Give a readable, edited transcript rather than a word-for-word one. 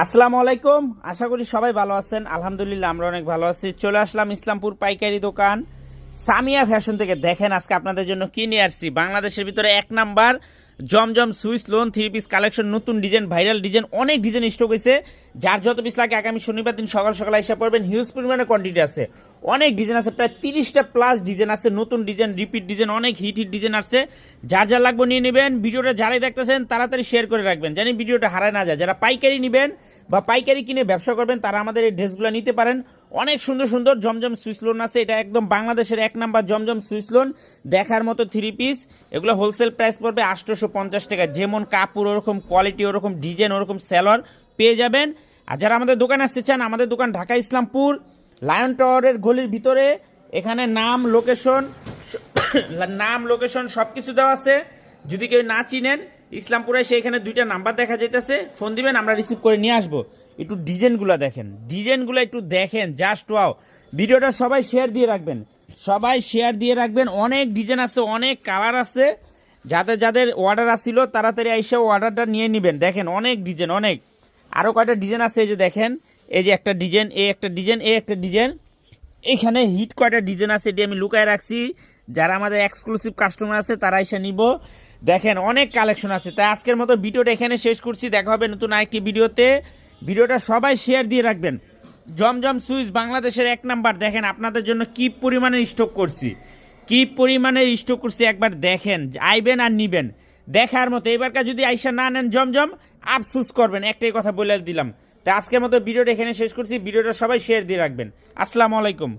আসসালামু আলাইকুম। আশা করি সবাই ভালো আছেন। আলহামদুলিল্লাহ আমরা অনেক ভালো আছি। চলে আসলাম ইসলামপুর পাইকারি দোকান সামিয়া ফ্যাশন থেকে। দেখেন আজকে আপনাদের জন্য কি নিয়ে আসছি। বাংলাদেশের ভিতরে এক নাম্বার জমজম সুইস লোন 3 পিস কালেকশন, নতুন ডিজাইন, ভাইরাল ডিজাইন, অনেক ডিজাইন স্টক হয়েছে। যার যত পিস লাগে আগামী শনিবার দিন সকাল সকাল এসে পড়বেন। হিউজ পরিমাণে কোয়ান্টিটি আছে, অনেক ডিজাইন আছে, প্রায় 30টা প্লাস ডিজাইন আছে, নতুন ডিজাইন, রিপিট ডিজাইন, অনেক হিট ডিজাইন আছে। যার যা লাগবে নিয়ে নেবেন। ভিডিওটা যারাই দেখতেছেন তাড়াতাড়ি শেয়ার করে রাখবেন, জানি ভিডিওটা হারায় না যায়। যারা পাইকারি নেবেন বা পাইকারি কিনে ব্যবসা করবেন তারা আমাদের এই ড্রেসগুলো নিতে পারেন। অনেক সুন্দর সুন্দর জমজম সুইস লোন আছে। এটা একদম বাংলাদেশের এক নাম্বার জমজম সুইস লোন, দেখার মতো 3 পিস। এগুলো হোলসেল প্রাইস পড়বে 850 টাকা। যেমন কাপড় ওরকম কোয়ালিটি, ওরকম ডিজাইন, ওরকম সেলর পেয়ে যাবেন। আর যারা আমাদের দোকানে আসতে চান, আমাদের দোকান ঢাকা ইসলামপুর লায়ন টাওয়ারের গলির ভিতরে। এখানে নাম লোকেশন সব কিছু দেওয়া আছে। যদি কেউ না চিনেন, ইসলামপুরে সেখানে 2টা নাম্বার দেখা যাইতেছে, ফোন দিবেন, আমরা রিসিভ করে নিয়ে আসবো। একটু ডিজাইনগুলো দেখেন, ডিজাইনগুলো একটু দেখেন, জাস্ট ওয়াও। ভিডিওটা সবাই শেয়ার দিয়ে রাখবেন, সবাই শেয়ার দিয়ে রাখবেন। অনেক ডিজাইন আছে, অনেক কালার আছে। যাদের যাদের অর্ডার আসছিল তাড়াতাড়ি এসে অর্ডারটা নিয়ে নেবেন। দেখেন অনেক ডিজাইন, অনেক আরও কয়টা ডিজাইন আছে। এই যে দেখেন, এই যে একটা ডিজাইন, এই একটা ডিজাইন, এই একটা ডিজাইন। এখানে হিট কয়টা ডিজাইন আছে এটি আমি লুকায় রাখছি। যারা আমাদের এক্সক্লুসিভ কাস্টমার আছে তারা এসে নিব। দেখেন অনেক কালেকশন আছে। তাই আজকের মতো ভিডিওটা এখানে শেষ করছি। দেখা হবে নতুন আরেকটি ভিডিওতে। ভিডিওটা সবাই শেয়ার দিয়ে রাখবেন। জমজম সুইস বাংলাদেশের এক নাম্বার। দেখেন আপনাদের জন্য কি পরিমাণের স্টক করছি, কি পরিমাণের স্টক করছি, একবার দেখেন। আইবেন আর নিবেন, দেখার মতো। এবারকার যদি আইসা না নেন জমজম, আফসুস করবেন। একটাই কথা বলে দিলাম। তাই আজকের মতো ভিডিওটা এখানে শেষ করছি। ভিডিওটা সবাই শেয়ার দিয়ে রাখবেন। আসসালামু আলাইকুম।